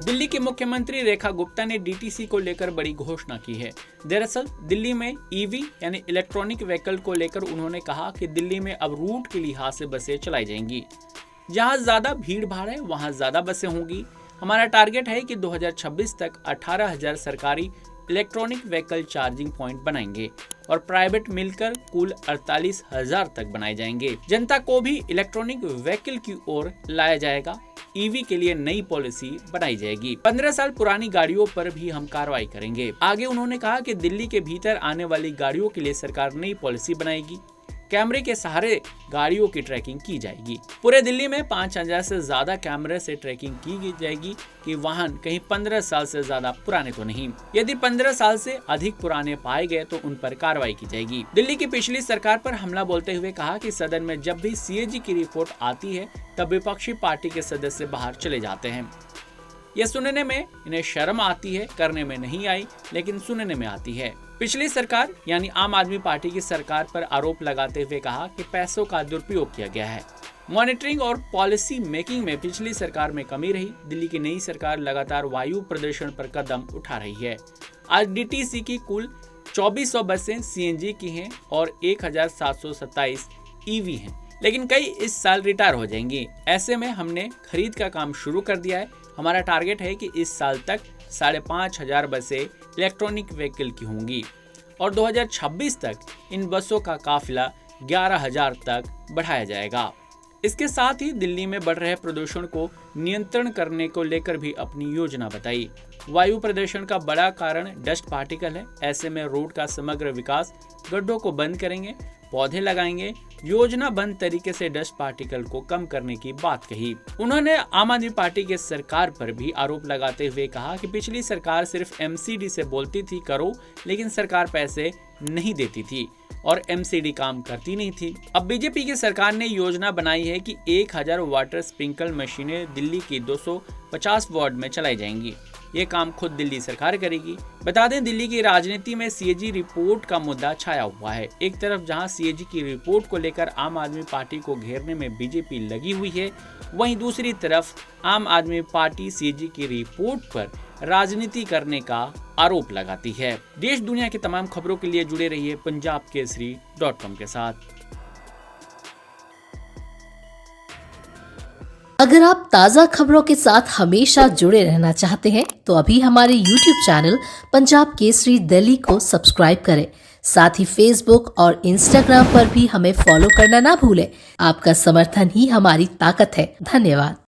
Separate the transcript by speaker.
Speaker 1: दिल्ली की मुख्यमंत्री रेखा गुप्ता ने डीटीसी को लेकर बड़ी घोषणा की है। दरअसल दिल्ली में ईवी यानी इलेक्ट्रॉनिक व्हीकल को लेकर उन्होंने कहा कि दिल्ली में अब रूट के लिहाज से बसें चलाई जाएंगी। जहां ज्यादा भीड़ भाड़ है वहां ज्यादा बसें होंगी। हमारा टारगेट है कि 2026 तक 18,000 सरकारी इलेक्ट्रॉनिक व्हीकल चार्जिंग पॉइंट बनाएंगे और प्राइवेट मिलकर कुल 48,000 तक बनाए जाएंगे। जनता को भी इलेक्ट्रॉनिक व्हीकल की ओर लाया जाएगा। ईवी के लिए नई पॉलिसी बनाई जाएगी। 15 साल पुरानी गाड़ियों पर भी हम कार्रवाई करेंगे। आगे उन्होंने कहा कि दिल्ली के भीतर आने वाली गाड़ियों के लिए सरकार नई पॉलिसी बनाएगी। कैमरे के सहारे गाड़ियों की ट्रैकिंग की जाएगी। पूरे दिल्ली में 5,000 से ज्यादा कैमरे से ट्रैकिंग की जाएगी कि वाहन कहीं 15 साल से ज्यादा पुराने तो नहीं। यदि 15 साल से अधिक पुराने पाए गए तो उन पर कार्रवाई की जाएगी। दिल्ली की पिछली सरकार पर हमला बोलते हुए कहा कि सदन में जब भी सीएजी की रिपोर्ट आती है तब विपक्षी पार्टी के सदस्य बाहर चले जाते हैं। यह सुनने में इन्हें शर्म आती है, करने में नहीं आई लेकिन सुनने में आती है। पिछली सरकार यानी आम आदमी पार्टी की सरकार पर आरोप लगाते हुए कहा कि पैसों का दुरुपयोग किया गया है। मॉनिटरिंग और पॉलिसी मेकिंग में पिछली सरकार में कमी रही। दिल्ली की नई सरकार लगातार वायु प्रदूषण पर कदम उठा रही है। आज डीटीसी की कुल 2400 बसें सीएनजी की हैं और 1727 ईवी हैं, लेकिन कई इस साल रिटायर हो जाएंगी। ऐसे में हमने खरीद का काम शुरू कर दिया है। हमारा टारगेट है कि इस साल तक 5,500 बसें इलेक्ट्रॉनिक व्हीकल की होंगी और 2026 तक इन बसों का काफिला 11,000 तक बढ़ाया जाएगा। इसके साथ ही दिल्ली में बढ़ रहे प्रदूषण को नियंत्रण करने को लेकर भी अपनी योजना बताई। वायु प्रदूषण का बड़ा कारण डस्ट पार्टिकल है। ऐसे में रोड का समग्र विकास, गड्ढों को बंद करेंगे, पौधे लगाएंगे, योजनाबद्ध तरीके से डस्ट पार्टिकल को कम करने की बात कही। उन्होंने आम आदमी पार्टी के सरकार पर भी आरोप लगाते हुए कहा कि पिछली सरकार सिर्फ एमसीडी से बोलती थी करो, लेकिन सरकार पैसे नहीं देती थी और एमसीडी काम करती नहीं थी। अब बीजेपी की सरकार ने योजना बनाई है कि 1,000 वाटर स्प्रिंकल मशीनें दिल्ली की 250 वार्ड में चलाई जाएंगी। ये काम खुद दिल्ली सरकार करेगी। बता दें, दिल्ली की राजनीति में सीएजी रिपोर्ट का मुद्दा छाया हुआ है। एक तरफ जहां सीएजी की रिपोर्ट को लेकर आम आदमी पार्टी को घेरने में बीजेपी लगी हुई है, वहीं दूसरी तरफ आम आदमी पार्टी सीएजी की रिपोर्ट पर राजनीति करने का आरोप लगाती है। देश दुनिया की तमाम खबरों के लिए जुड़े रहिए punjabkesari.com के साथ।
Speaker 2: अगर आप ताज़ा खबरों के साथ हमेशा जुड़े रहना चाहते हैं तो अभी हमारे YouTube चैनल पंजाब केसरी दिल्ली को सब्सक्राइब करें। साथ ही Facebook और Instagram पर भी हमें फॉलो करना ना भूलें। आपका समर्थन ही हमारी ताकत है। धन्यवाद।